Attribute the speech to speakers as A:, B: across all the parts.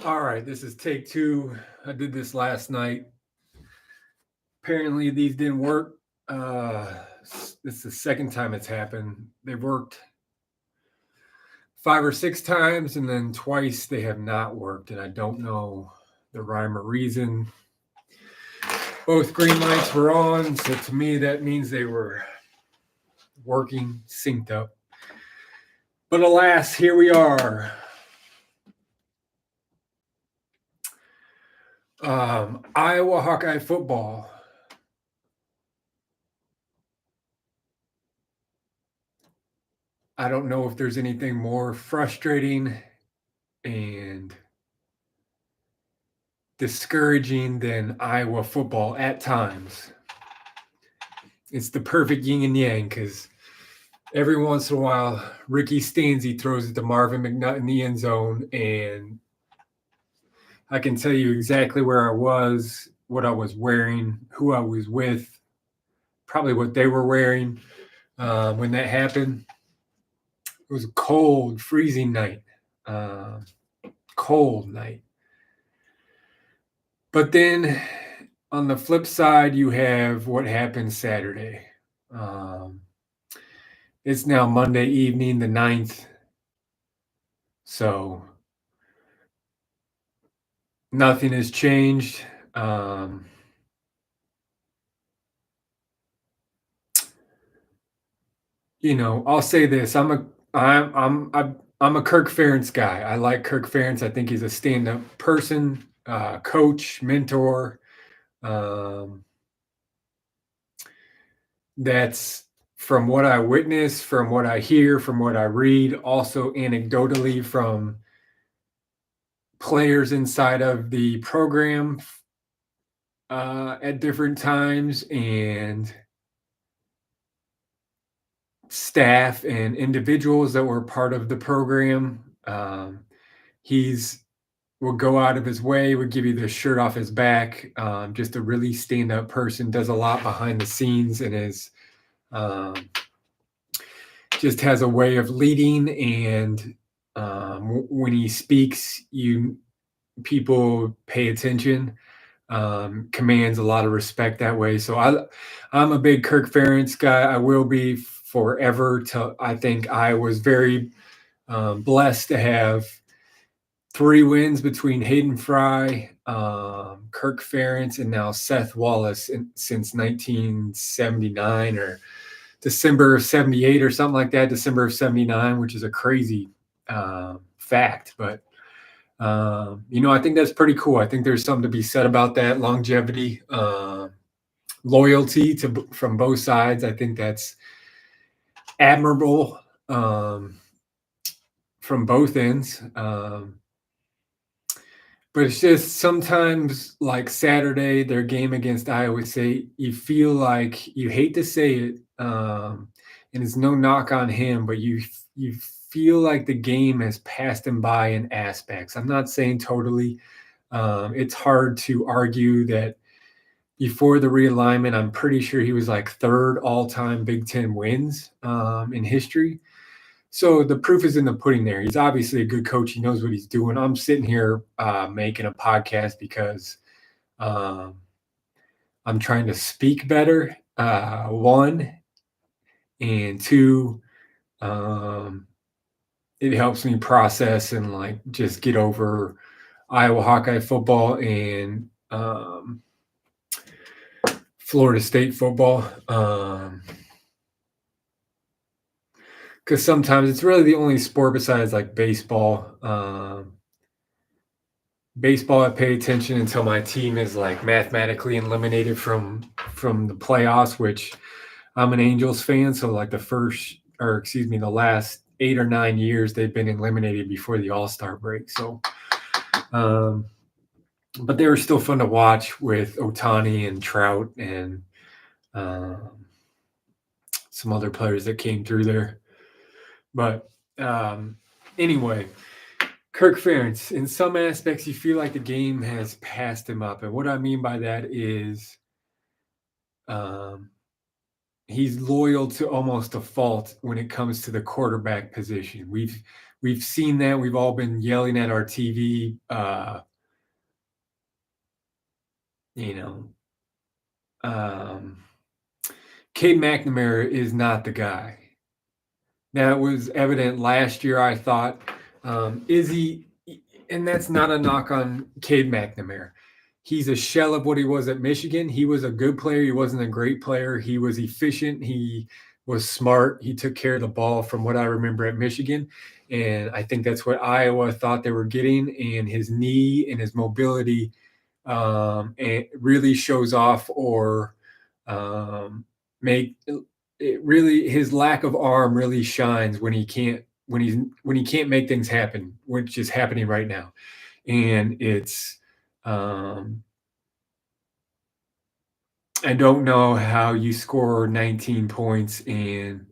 A: All right, this is take two. I did this last night. Apparently, these didn't work. This is the second time it's happened. They've worked 5 or 6 times, and then twice they have not worked, and I don't know the rhyme or reason. Both green lights were on, so to me that means they were working, synced up. But alas, here we are. Iowa Hawkeye football. I don't know if there's anything more frustrating and discouraging than Iowa football at times. It's the perfect yin and yang because every once in a while, Ricky Stanzi throws it to Marvin McNutt in the end zone, and I can tell you exactly where I was, what I was wearing, who I was with, probably what they were wearing when that happened. It was a cold, freezing night. Cold night. But then on the flip side, you have what happened Saturday. It's now Monday evening, the 9th. So nothing has changed. I'll say this. I'm a Kirk Ferentz guy. I like Kirk Ferentz. I think he's a stand-up person, coach, mentor. That's from what I witness, from what I hear, from what I read, also anecdotally from players inside of the program at different times, and staff and individuals that were part of the program. He's will go out of his way, would give you the shirt off his back. Just a really stand-up person, does a lot behind the scenes, and is just has a way of leading. And when he speaks, people pay attention. Commands a lot of respect that way. So I'm a big Kirk Ferentz guy. I will be forever. I think I was very blessed to have 3 wins between Hayden Fry, Kirk Ferentz, and now Seth Wallace since 1979 or December of 78 or something like that, December of 79, which is a crazy fact. But, I think that's pretty cool. I think there's something to be said about that longevity, loyalty from both sides. I think that's admirable from both ends. But it's just sometimes, like Saturday, their game against Iowa State, you feel like, you hate to say it, and it's no knock on him, but you feel like the game has passed him by in aspects. I'm not saying totally. It's hard to argue that before the realignment, I'm pretty sure he was like 3rd all-time Big Ten wins in history. So the proof is in the pudding there. He's obviously a good coach. He knows what he's doing. I'm sitting here making a podcast because I'm trying to speak better, 1, and 2, it helps me process and just get over Iowa Hawkeye football and Florida State football. Because sometimes it's really the only sport besides baseball. Baseball, I pay attention until my team is mathematically eliminated from the playoffs, which I'm an Angels fan. So the last 8 or 9 years they've been eliminated before the All-Star break. So, um, but they were still fun to watch with Otani and Trout and um, some other players that came through there. But anyway, Kirk Ferentz, in some aspects, you feel like the game has passed him up. And what I mean by that is um, he's loyal to almost a fault when it comes to the quarterback position. We've seen that. We've all been yelling at our TV, you know, um, Cade McNamara is not the guy. That was evident last year, I thought. Is he? And that's not a knock on Cade McNamara. He's a shell of what he was at Michigan. He was a good player. He wasn't a great player. He was efficient. He was smart. He took care of the ball from what I remember at Michigan. And I think that's what Iowa thought they were getting. And his knee and his mobility and really shows off or make it really his lack of arm really shines when he can't make things happen, which is happening right now. And it's um I don't know how you score 19 points and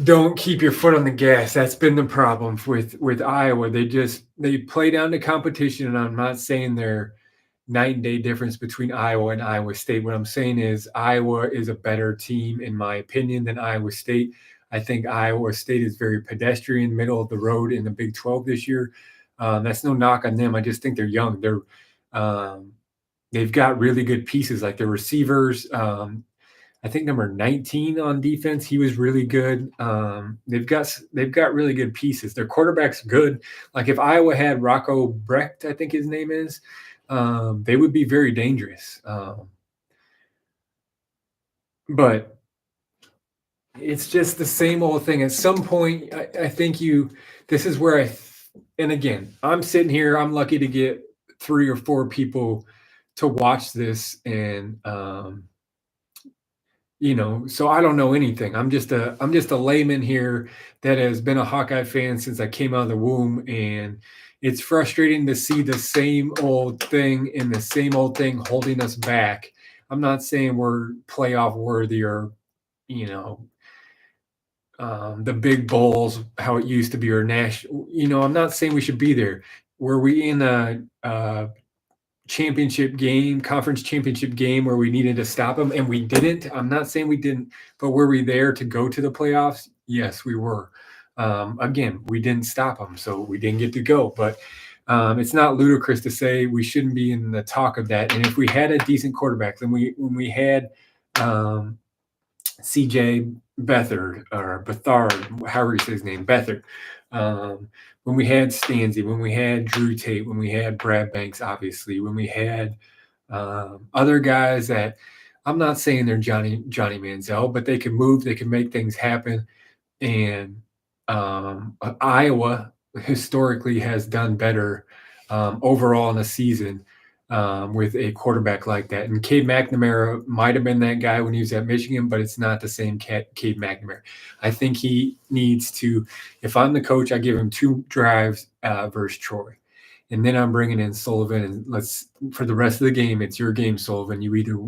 A: don't keep your foot on the gas. That's been the problem with Iowa. They play down to competition, and I'm not saying they're night and day difference between Iowa and Iowa State. What I'm saying is Iowa is a better team, in my opinion, than Iowa State. I think Iowa State is very pedestrian, middle of the road in the Big 12 this year. That's no knock on them. I just think they're young. Um, they've got really good pieces, like their receivers. I think number 19 on defense, he was really good. They've got really good pieces. Their quarterback's good. Like if Iowa had Rocco Brecht, I think his name is, they would be very dangerous. But it's just the same old thing. At some point, I think this is where and again, I'm sitting here, I'm lucky to get 3 or 4 people to watch this. And, so I don't know anything. I'm just a layman here that has been a Hawkeye fan since I came out of the womb, and it's frustrating to see the same old thing and the same old thing holding us back. I'm not saying we're playoff worthy or you know the big bowls how it used to be or national. I'm not saying we should be there. Were we in a championship game, conference championship game where we needed to stop them and we didn't? I'm not saying we didn't, but were we there to go to the playoffs? Yes, we were. Again, we didn't stop them, so we didn't get to go. But it's not ludicrous to say we shouldn't be in the talk of that. And if we had a decent quarterback, then when we had CJ Beathard or Bethard, however you say his name, Beathard. When we had Stanzi, when we had Drew Tate, when we had Brad Banks, obviously, when we had other guys that I'm not saying they're Johnny Manziel, but they can move, they can make things happen. And Iowa historically has done better overall in the season with a quarterback like that. And Cade McNamara might have been that guy when he was at Michigan, but it's not the same Cade McNamara. I think he needs to, if I'm the coach, I give him 2 drives versus Troy. And then I'm bringing in Sullivan, and for the rest of the game, it's your game, Sullivan. You either,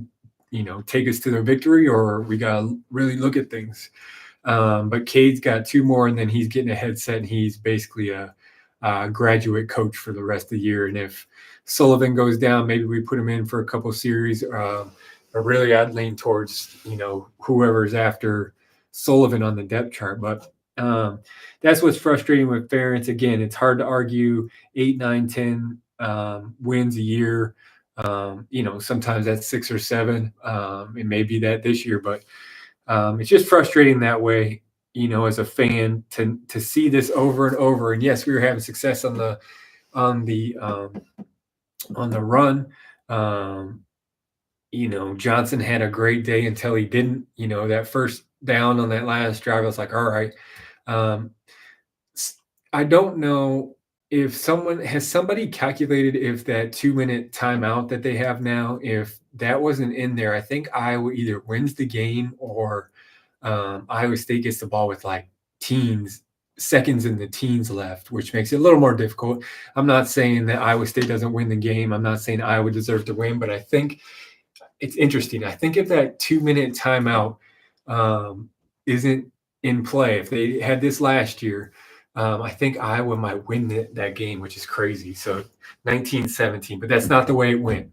A: take us to the victory or we got to really look at things. But Cade's got 2 more, and then he's getting a headset, and he's basically a graduate coach for the rest of the year. And if Sullivan goes down, maybe we put him in for a couple series. But really, I'd lean towards whoever's after Sullivan on the depth chart. But that's what's frustrating with Ferentz. Again, it's hard to argue 8, 9, 10 wins a year. Sometimes that's 6 or 7. It may be that this year, but it's just frustrating that way. As a fan, to see this over and over. And yes, we were having success on the run. Johnson had a great day until he didn't. That first down on that last drive, I was like, all right. I don't know if somebody calculated if that 2-minute timeout that they have now, if that wasn't in there, I think Iowa either wins the game or Iowa State gets the ball with like seconds in the teens left, which makes it a little more difficult. I'm not saying that Iowa State doesn't win the game. I'm not saying Iowa deserves to win, but I think it's interesting. I think if that 2-minute timeout isn't in play, if they had this last year, I think Iowa might win that game, which is crazy. So 19-17, but that's not the way it went.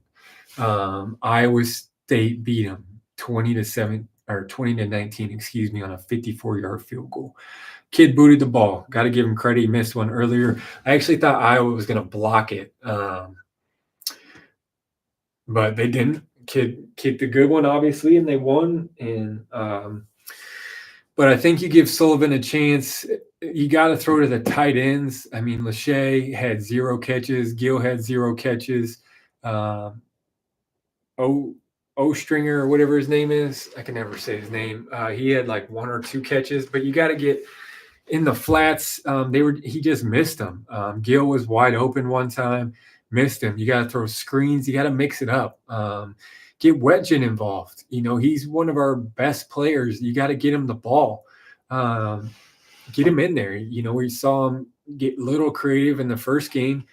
A: Iowa State beat them 20-7 or 20-19, excuse me, on a 54-yard field goal. Kid booted the ball. Got to give him credit. He missed one earlier. I actually thought Iowa was going to block it, but they didn't. Kid kicked a good one, obviously, and they won. And but I think you give Sullivan a chance. You got to throw to the tight ends. I mean, Lachey had 0 catches. Gill had 0 catches. Ostringer or whatever his name is, I can never say his name. He had like 1 or 2 catches, but you got to get in the flats. He just missed them. Gill was wide open one time, missed him. You got to throw screens. You got to mix it up. Get Wetjen involved. He's one of our best players. You got to get him the ball. Get him in there. We saw him get a little creative in the first game.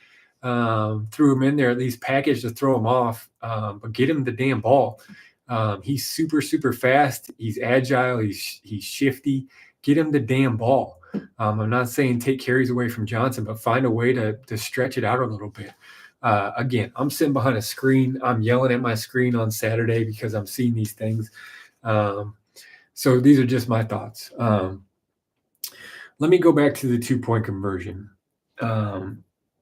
A: Threw him in there, at least package to throw him off, but get him the damn ball. He's super, super fast. He's agile. He's shifty. Get him the damn ball. I'm not saying take carries away from Johnson, but find a way to stretch it out a little bit. Again, I'm sitting behind a screen. I'm yelling at my screen on Saturday because I'm seeing these things. So these are just my thoughts. Let me go back to the 2-point conversion.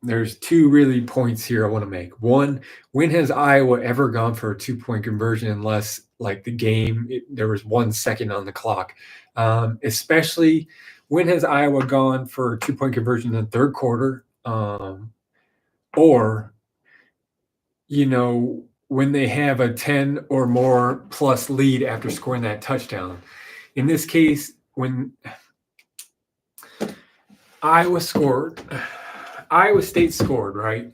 A: There's 2 really points here I want to make. One, when has Iowa ever gone for a 2-point conversion unless like the game, there was 1 second on the clock? Especially when has Iowa gone for a 2-point conversion in the third quarter? Or, when they have a 10 or more plus lead after scoring that touchdown. In this case, when Iowa State scored, right?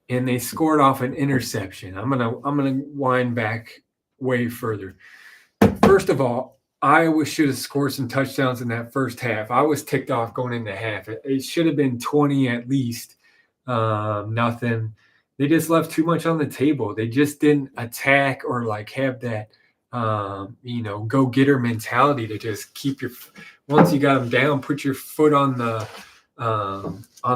A: And they scored off an interception. I'm gonna wind back way further. First of all, Iowa should have scored some touchdowns in that first half. I was ticked off going into half. It should have been 20 at least. Nothing. They just left too much on the table. They just didn't attack or like have that go-getter mentality to just keep once you got them down, put your foot on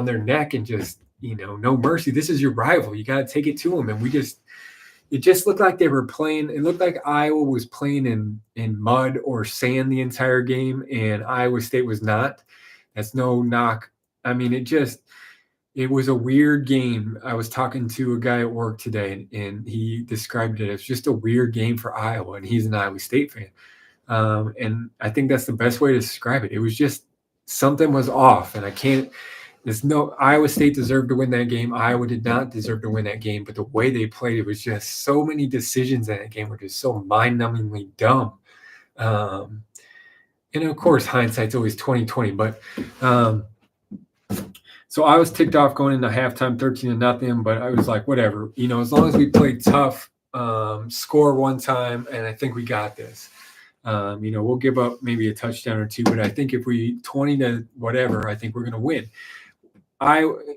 A: their neck and just, no mercy. This is your rival. You got to take it to them. And it just looked like they were playing. It looked like Iowa was playing in mud or sand the entire game, and Iowa State was not. That's no knock. I mean, it was a weird game. I was talking to a guy at work today, and he described it as just a weird game for Iowa, and he's an Iowa State fan. And I think that's the best way to describe it. It was just something was off, and Iowa State deserved to win that game. Iowa did not deserve to win that game, but the way they played, it was just so many decisions in that game were just so mind-numbingly dumb. And of course, hindsight's always 20/20, but so I was ticked off going into halftime 13-0, but I was like, whatever, as long as we play tough, score one time, and I think we got this. We'll give up maybe a touchdown or 2, but I think if we 20 to whatever, I think we're going to win.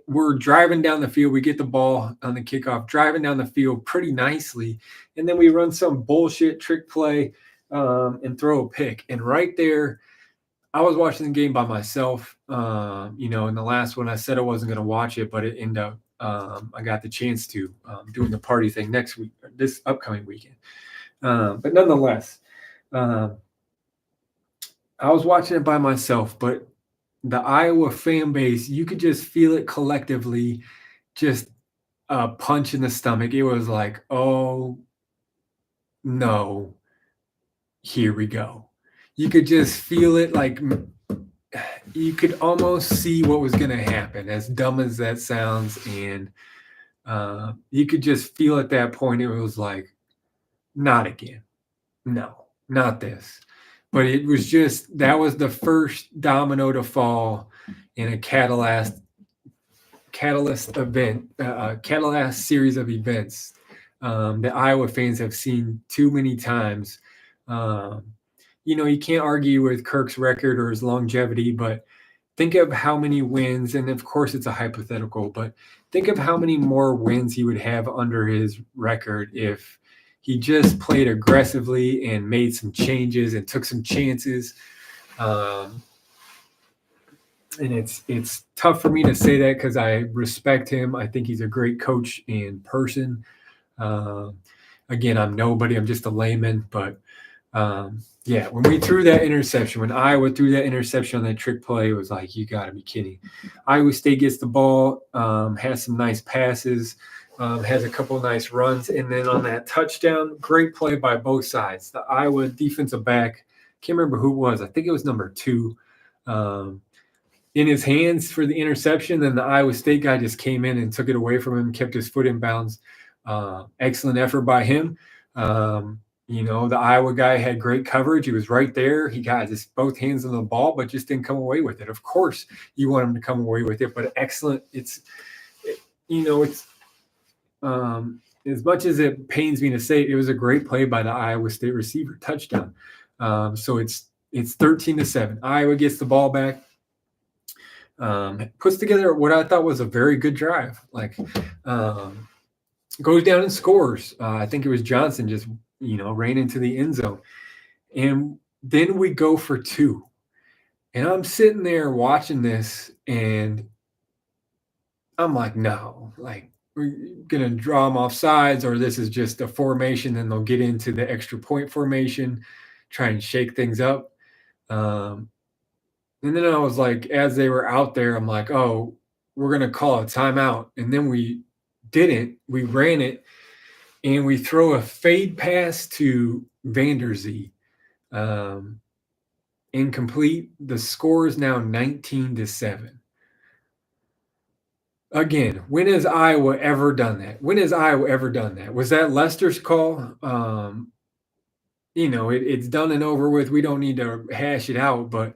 A: We're driving down the field. We get the ball on the kickoff, driving down the field pretty nicely, and then we run some bullshit trick play and throw a pick. And right there, I was watching the game by myself. In the last one, I said I wasn't going to watch it, but it ended up I got the chance to doing the party thing next week, this upcoming weekend. But nonetheless, I was watching it by myself, but the Iowa fan base, you could just feel it collectively, just a punch in the stomach. It was like, oh, no, here we go. You could just feel it, like you could almost see what was going to happen, as dumb as that sounds. And you could just feel at that point, it was like, not again. No, not this. But it was just, that was the first domino to fall in a catalyst event, catalyst series of events that Iowa fans have seen too many times. you can't argue with Kirk's record or his longevity, but think of how many wins, and of course it's a hypothetical, but think of how many more wins he would have under his record if he just played aggressively and made some changes and took some chances. Um, and it's tough for me to say that because I respect him. I think he's a great coach and person. Um, Again, I'm nobody. I'm just a layman, but yeah, when we threw that interception, when Iowa threw that interception on that trick play, it was like, you got to be kidding. Iowa State gets the ball, has some nice passes, has a couple of nice runs, and then on that touchdown, great play by both sides. The Iowa defensive back, can't remember who it was. I think it was number 2. Um, in his hands for the interception. Then the Iowa State guy just came in and took it away from him, kept his foot in bounds. Excellent effort by him. The Iowa guy had great coverage. He was right there. He got just both hands on the ball, but just didn't come away with it. Of course, you want him to come away with it, but excellent. It's as much as it pains me to say it was a great play by the Iowa State receiver, touchdown. So it's 13-7. Iowa gets the ball back. Puts together what I thought was a very good drive. Goes down and scores. I think it was Johnson just ran into the end zone, and then we go for 2. And I'm sitting there watching this, and I'm like, no, we're gonna draw them off sides, or this is just a formation. Then they'll get into the extra point formation, try and shake things up. And then I was like, as they were out there, I'm like, oh, we're going to call a timeout. And then we didn't. We ran it, and we throw a fade pass to Vanderzee. Incomplete. The score is now 19-7. Again, when has Iowa ever done that? When has Iowa ever done that? Was that Lester's call? It's done and over with. We don't need to hash it out, but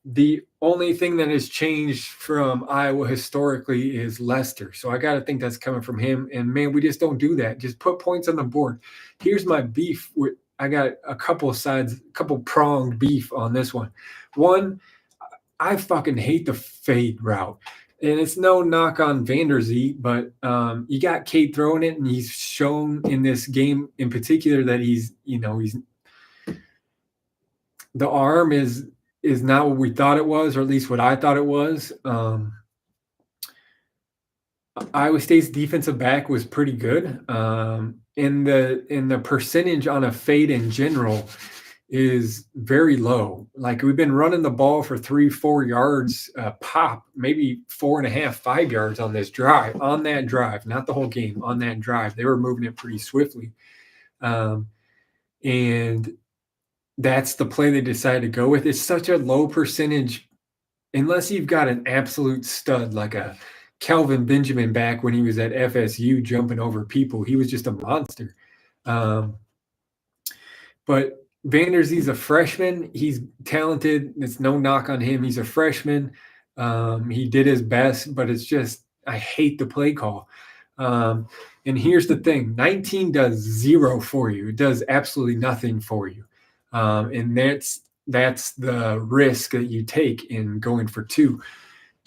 A: the only thing that has changed from Iowa historically is Lester. So I got to think that's coming from him. And man, we just don't do that. Just put points on the board. Here's my beef with, I got a couple of sides, a couple pronged beef on this one. One, I fucking hate the fade route. And it's no knock on Vanderzee, but you got Cade throwing it, and he's shown in this game in particular that he's the arm is not what we thought it was, or at least what I thought it was. Iowa State's defensive back was pretty good. In the percentage on a fade in general is very low. Like, we've been running the ball for 3-4 yards pop, maybe 4.5, 5 yards on that drive, not the whole game. On that drive, they were moving it pretty swiftly. And that's the play they decided to go with. It's such a low percentage, unless you've got an absolute stud like a Kelvin Benjamin back when he was at FSU jumping over people. He was just a monster. But Vanderzee's a freshman. He's talented. It's no knock on him. He's a freshman. He did his best, but it's just, I hate the play call. And here's the thing. 19 does 0 for you. It does absolutely nothing for you. And that's the risk that you take in going for 2.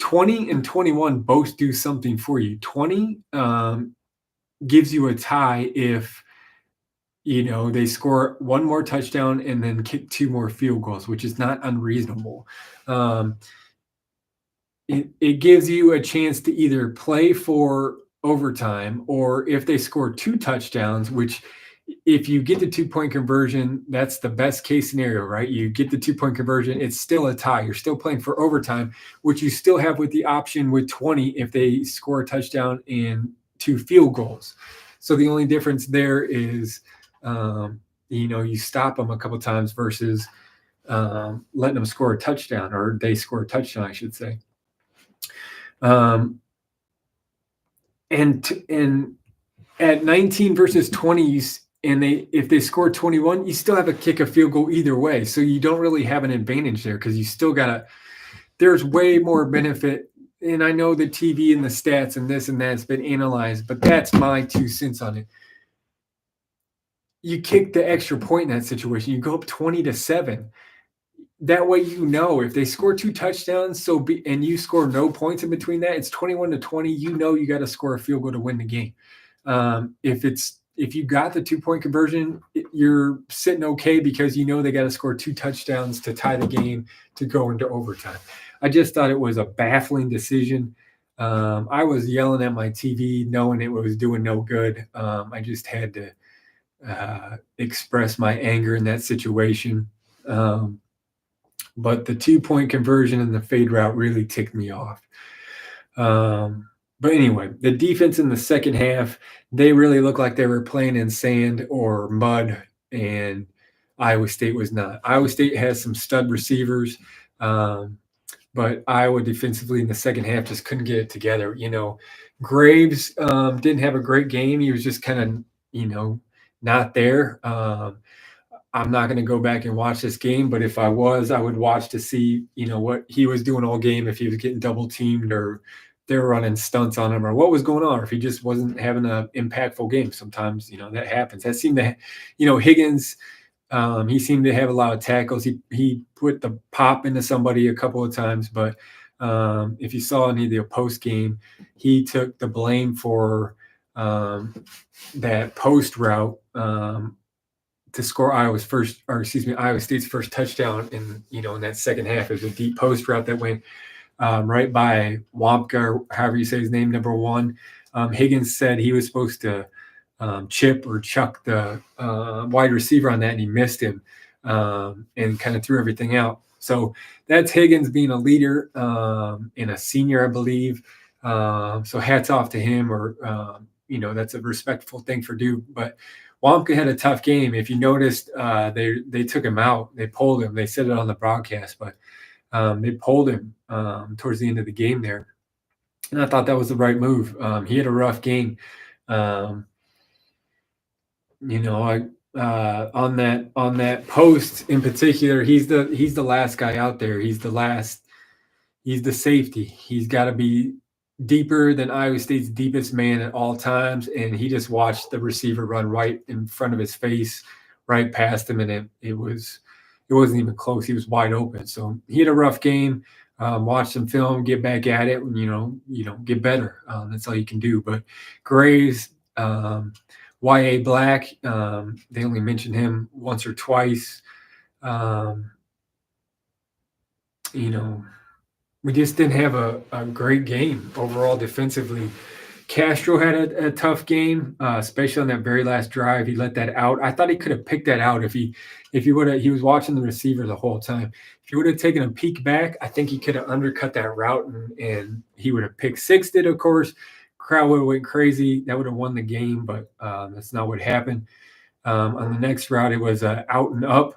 A: 20 and 21 both do something for you. 20 gives you a tie if they score one more touchdown and then kick 2 more field goals, which is not unreasonable. It gives you a chance to either play for overtime, or if they score 2 touchdowns, which if you get the 2-point conversion, that's the best case scenario, right? You get the 2-point conversion, it's still a tie. You're still playing for overtime, which you still have with the option with 20 if they score a touchdown and 2 field goals. So the only difference there is, you stop them a couple times versus letting them score a touchdown, or they score a touchdown, I should say. And at 19 versus 20, and if they score 21, you still have to kick a field goal either way. So you don't really have an advantage there, because you still there's way more benefit. And I know the TV and the stats and this and that's been analyzed, but that's my 2 cents on it. you kick the extra point in that situation. You go up 20-7. That way, if they score 2 touchdowns, and you score no points in between that, it's 21-20. You got to score a field goal to win the game. If you got the 2-point conversion, you're sitting okay because they got to score 2 touchdowns to tie the game to go into overtime. I just thought it was a baffling decision. I was yelling at my TV, knowing it was doing no good. I just had to express my anger in that situation. But the 2-point conversion and the fade route really ticked me off. But anyway, the defense in the second half, they really looked like they were playing in sand or mud, and Iowa State was not. Iowa State has some stud receivers, but Iowa defensively in the second half just couldn't get it together. Graves didn't have a great game. He was just kind of, not there. I'm not going to go back and watch this game, but if I was, I would watch to see, what he was doing all game, if he was getting double teamed or they were running stunts on him or what was going on, or if he just wasn't having an impactful game. Sometimes, that happens. That seemed to, Higgins, he seemed to have a lot of tackles. He put the pop into somebody a couple of times, but if you saw any of the post game, he took the blame for that post route to score Iowa State's first touchdown in that second half. It was a deep post route that went right by Wampka, or however you say his name, number 1. Higgins said he was supposed to chip or chuck the wide receiver on that, and he missed him and kind of threw everything out. So that's Higgins being a leader and a senior, I believe. So hats off to him, or that's a respectful thing for Duke. But Wampka had a tough game. If you noticed, they took him out. They pulled him. They said it on the broadcast, but they pulled him towards the end of the game there. And I thought that was the right move. He had a rough game. On that post in particular, he's the last guy out there. He's the safety. He's got to be deeper than Iowa State's deepest man at all times, and he just watched the receiver run right in front of his face, right past him, and it wasn't even close. He was wide open. So he had a rough game. Watch some film, get back at it, and get better. That's all you can do. But Graves, Y.A. Black, they only mentioned him once or twice. We just didn't have a great game overall defensively. Castro had a tough game, especially on that very last drive. He let that out. I thought he could have picked that out if he would have. He was watching the receiver the whole time. If he would have taken a peek back, I think he could have undercut that route and he would have picked sixed it. Of course, crowd would have went crazy. That would have won the game, but that's not what happened. On the next route, it was out and up,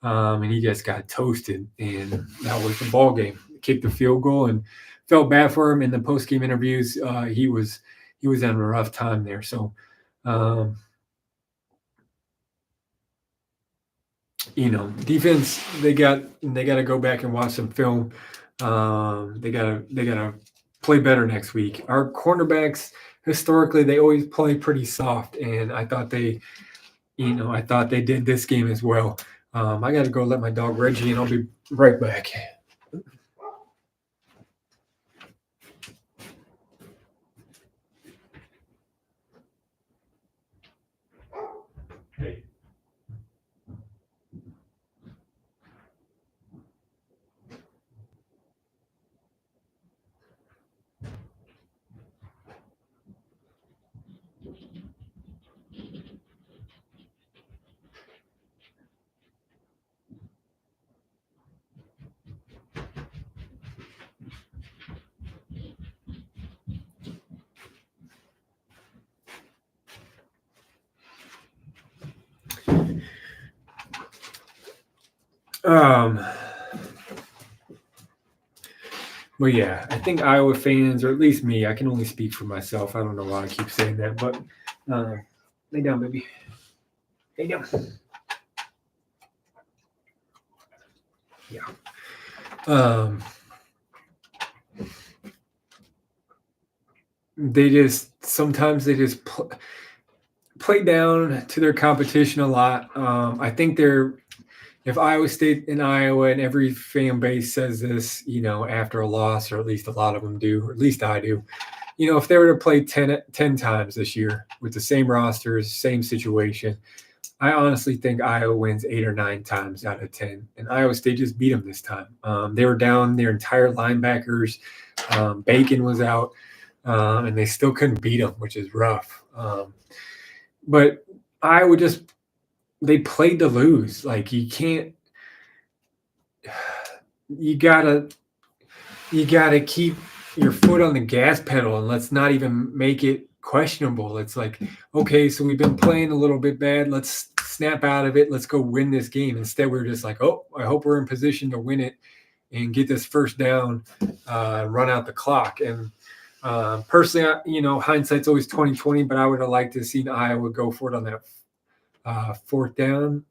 A: and he just got toasted, and that was the ball game. Kicked the field goal, and felt bad for him in the post game interviews. He was having a rough time there. So, defense, they got to go back and watch some film. They gotta play better next week. Our cornerbacks, historically, they always play pretty soft, and I thought they did this game as well. I got to go let my dog Reggie, and I'll be right back. Hey. Well, yeah, I think Iowa fans, or at least me, I can only speak for myself. I don't know why I keep saying that, but lay down, baby. Lay down. Yeah. Sometimes they just play down to their competition a lot. I think they're if Iowa State and Iowa and every fan base says this, after a loss, or at least a lot of them do, or at least I do. If they were to play 10 times this year with the same rosters, same situation, I honestly think Iowa wins 8 or 9 times out of 10, and Iowa State just beat them this time. They were down their entire linebackers. Bacon was out, and they still couldn't beat them, which is rough. But Iowa they played to lose. Like you can't. You gotta keep your foot on the gas pedal, and let's not even make it questionable. It's like, okay, so we've been playing a little bit bad. Let's snap out of it. Let's go win this game. Instead, we're just like, oh, I hope we're in position to win it and get this first down, run out the clock. And personally, hindsight's always 2020, but I would have liked to have seen Iowa go for it on that fourth down.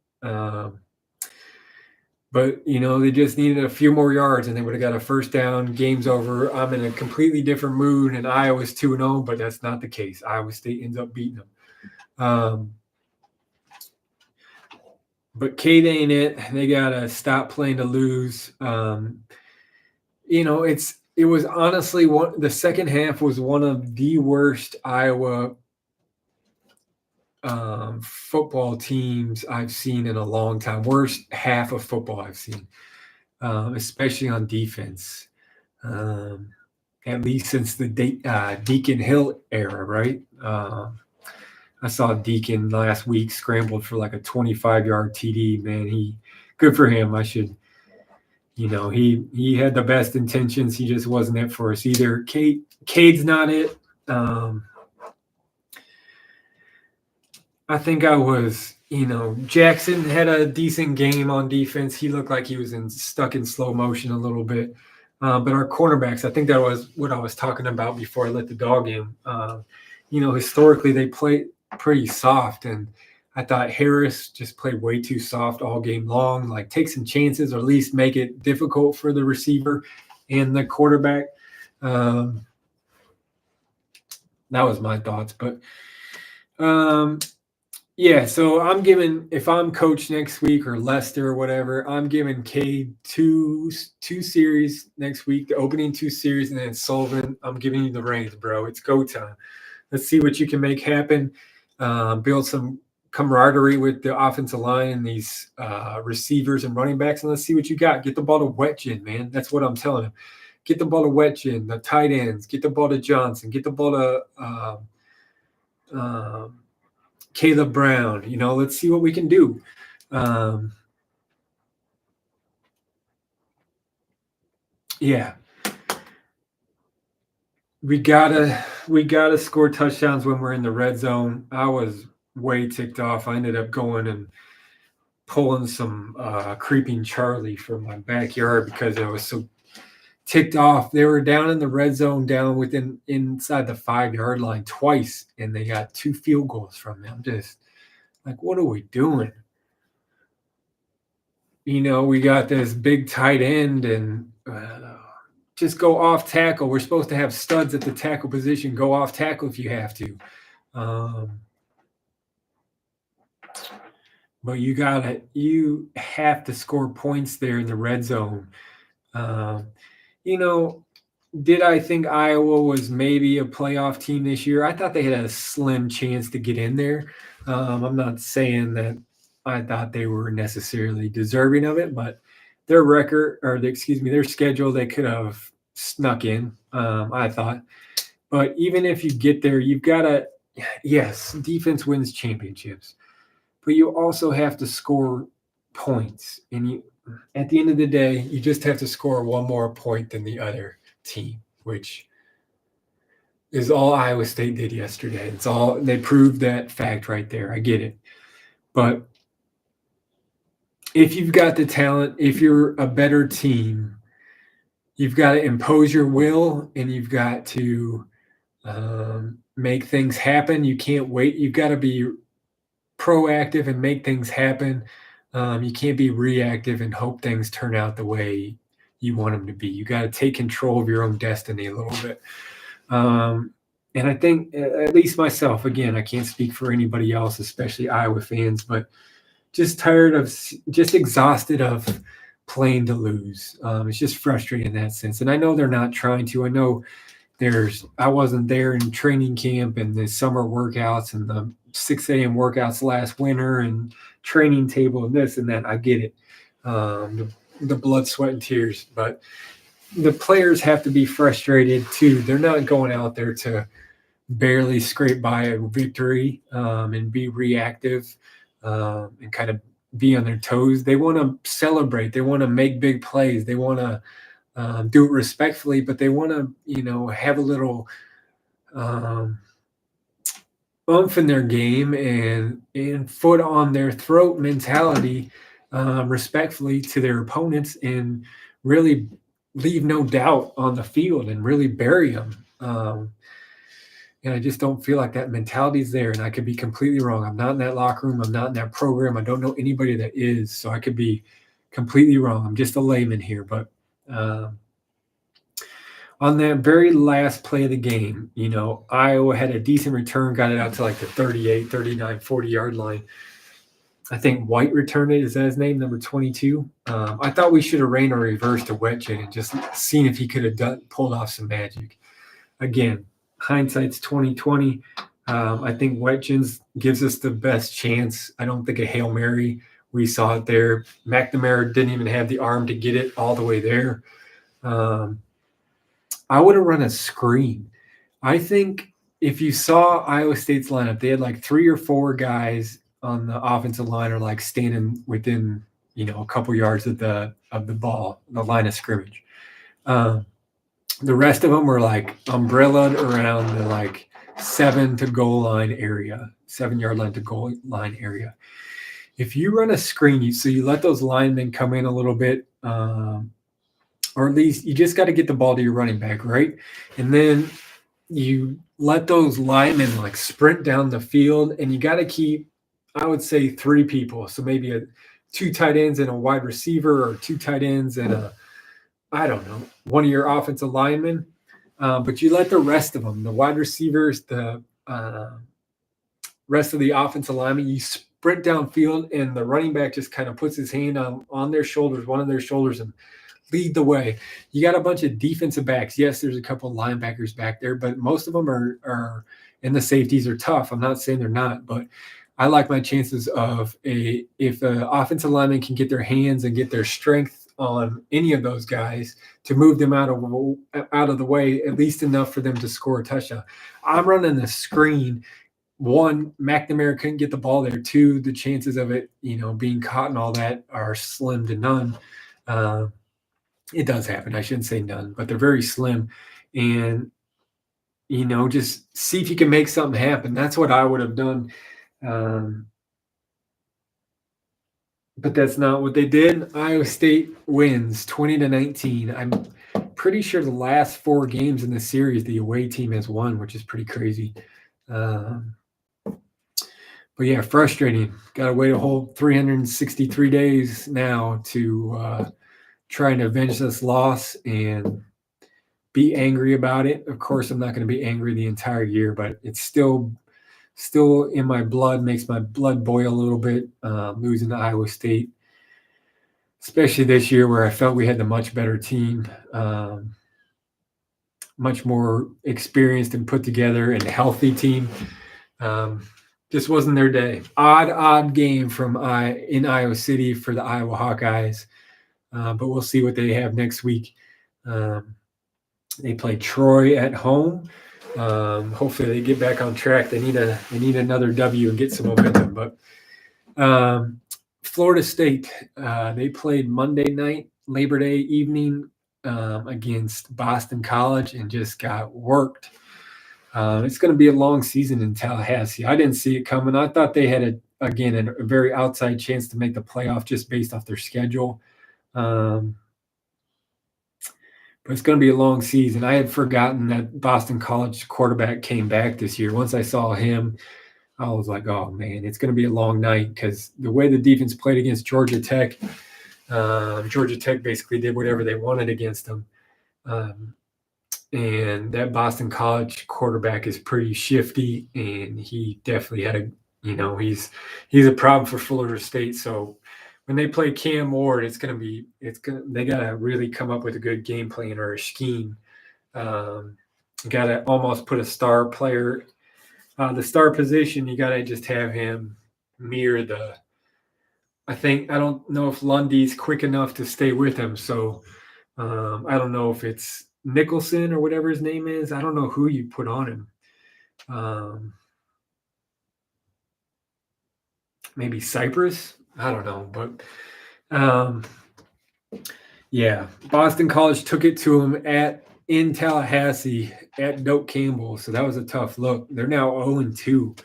A: But they just needed a few more yards, and they would have got a first down. Game's over. I'm in a completely different mood, and Iowa's 2-0, but that's not the case. Iowa State ends up beating them. But Cade ain't it. They gotta stop playing to lose. It was honestly the second half was one of the worst Iowa football teams I've seen in a long time. Worst half of football I've seen, especially on defense. At least since the Deacon Hill era, right? I saw Deacon last week scrambled for like a 25-yard TD. Man, good for him. He had the best intentions. He just wasn't it for us either. Cade's not it. I think Jackson had a decent game on defense. He looked like he was stuck in slow motion a little bit. But our cornerbacks, I think that was what I was talking about before I let the dog in. Historically they play pretty soft, and I thought Harris just played way too soft all game long. Like take some chances, or at least make it difficult for the receiver and the quarterback. That was my thoughts, but yeah, so if I'm coach next week or Lester or whatever, I'm giving Cade two series next week, the opening 2 series, and then Sullivan, I'm giving you the reins, bro. It's go time. Let's see what you can make happen. Build some camaraderie with the offensive line and these receivers and running backs, and let's see what you got. Get the ball to Wetjen, man. That's what I'm telling him. Get the ball to Wetjen, the tight ends. Get the ball to Johnson. Get the ball to Caleb Brown. Let's see what we can do. Yeah. We gotta score touchdowns when we're in the red zone. I was way ticked off. I ended up going and pulling some creeping Charlie from my backyard because I was so ticked off. They were down in the red zone, down inside the 5-yard line twice, and they got 2 field goals from them. Just like, what are we doing? We got this big tight end, and just go off tackle. We're supposed to have studs at the tackle position. Go off tackle if you have to. But you have to score points there in the red zone. Did I think Iowa was maybe a playoff team this year? I thought they had a slim chance to get in there. I'm not saying that I thought they were necessarily deserving of it, but their record, their schedule, they could have snuck in, I thought. But even if you get there, you've got to, yes, defense wins championships, but you also have to score points. And at the end of the day, you just have to score one more point than the other team, which is all Iowa State did yesterday. They proved that fact right there. I get it. But if you've got the talent, if you're a better team, you've got to impose your will, and you've got to make things happen. You can't wait. You've got to be proactive and make things happen. You can't be reactive and hope things turn out the way you want them to be. You got to take control of your own destiny a little bit. And I think, at least myself, again, I can't speak for anybody else, especially Iowa fans, but just tired of, just exhausted of playing to lose. It's just frustrating in that sense. And I know they're not trying to. I know I wasn't there in training camp and the summer workouts and the 6 a.m. workouts last winter and training table and this and that. I get it. The blood, sweat, and tears. But the players have to be frustrated too. They're not going out there to barely scrape by a victory and be reactive and kind of be on their toes. They want to celebrate. They want to make big plays. They want to do it respectfully, but they want to, have a little oomph in their game and foot on their throat mentality, respectfully to their opponents, and really leave no doubt on the field and really bury them. And I just don't feel like that mentality is there. And I could be completely wrong. I'm not in that locker room. I'm not in that program. I don't know anybody that is. So I could be completely wrong. I'm just a layman here. But on that very last play of the game, Iowa had a decent return, got it out to like the 38, 39, 40-yard line. I think White returned it. Is that his name? Number 22. I thought we should have ran a reverse to Wetjen and just seen if he could have pulled off some magic. Again, hindsight's 2020. I think Wetjen gives us the best chance. I don't think a Hail Mary. We saw it there. McNamara didn't even have the arm to get it all the way there. I would have run a screen. I think if you saw Iowa State's lineup, they had like 3 or 4 guys on the offensive line are like standing within, a couple yards of the ball, the line of scrimmage. The rest of them were like umbrellaed around the like 7-yard line to goal line area. If you run a screen, so you let those linemen come in a little bit, or at least you just got to get the ball to your running back, right? And then you let those linemen like sprint down the field, and you got to keep, I would say, 3 people. So maybe 2 tight ends and a wide receiver, or 2 tight ends and one of your offensive linemen. But you let the rest of them, the wide receivers, the rest of the offensive linemen, you sprint downfield, and the running back just kind of puts his hand on their shoulders, one of their shoulders, and lead the way. You got a bunch of defensive backs. Yes, there's a couple of linebackers back there, but most of them are and the safeties are tough. I'm not saying they're not, but I like my chances of if the offensive lineman can get their hands and get their strength on any of those guys to move them out of the way, at least enough for them to score a touchdown. I'm running the screen. 1, McNamara couldn't get the ball there. 2, the chances of it, being caught and all that are slim to none. It does happen. I shouldn't say none, but they're very slim. And, just see if you can make something happen. That's what I would have done. But that's not what they did. Iowa State wins 20-19. I'm pretty sure the last 4 games in the series, the away team has won, which is pretty crazy. But yeah, frustrating. Got to wait a whole 363 days now to trying to avenge this loss and be angry about it. Of course, I'm not going to be angry the entire year, but it's still in my blood, makes my blood boil a little bit, losing to Iowa State, especially this year where I felt we had the much better team, much more experienced and put together and healthy team. Just wasn't their day. Odd game in Iowa City for the Iowa Hawkeyes. But we'll see what they have next week. They play Troy at home. Hopefully they get back on track. They need another W and get some momentum. But Florida State, they played Monday night, Labor Day evening, against Boston College and just got worked. It's going to be a long season in Tallahassee. I didn't see it coming. I thought they had a very outside chance to make the playoff just based off their schedule. But it's going to be a long season. I had forgotten that Boston College quarterback came back this year. Once I saw him, I was like, oh, man, it's going to be a long night because the way the defense played against Georgia Tech basically did whatever they wanted against them. and that Boston College quarterback is pretty shifty, and he definitely had a, he's a problem for Florida State. So when they play Cam Ward, they gotta really come up with a good game plan or a scheme. Um, you gotta almost put a star player, the star position. You gotta just have him mirror the. I don't know if Lundy's quick enough to stay with him, so I don't know if it's Nicholson or whatever his name is. I don't know who you put on him. Um, Maybe Cypress. I don't know, but um, yeah, Boston College took it to him in Tallahassee at Doak Campbell, so that was a tough look. They're now 0-2.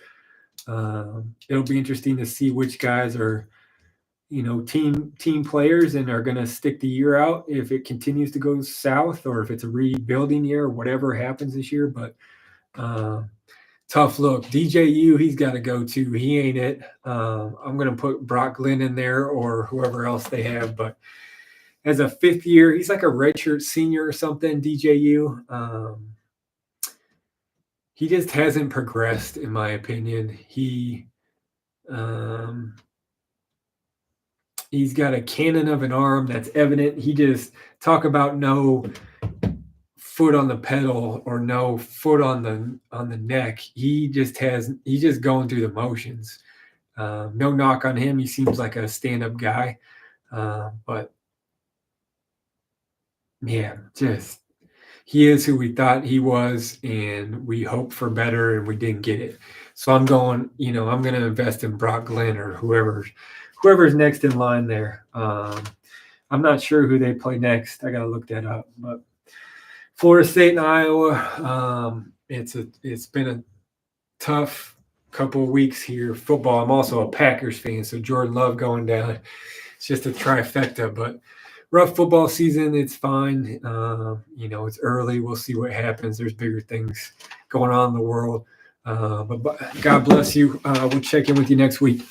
A: It'll be interesting to see which guys are, team players and are going to stick the year out if it continues to go south, or if it's a rebuilding year or whatever happens this year. But tough look. DJU, he's got to go too. He ain't it. I'm going to put Brock Glenn in there or whoever else they have. But as a fifth year, he's like a redshirt senior or something, DJU. He just hasn't progressed, in my opinion. He's got a cannon of an arm that's evident. He just talk about no foot on the pedal or no foot on the neck. He's just going through the motions. No knock on him. He seems like a stand-up guy. But yeah, just he is who we thought he was, and we hoped for better and we didn't get it. So I'm going to invest in Brock Glenn or whoever's next in line there. I'm not sure who they play next. I got to look that up. But Florida State and Iowa, it's been a tough couple of weeks here. Football. I'm also a Packers fan, so Jordan Love going down. It's just a trifecta, but rough football season. It's fine. It's early. We'll see what happens. There's bigger things going on in the world. But God bless you. We'll check in with you next week.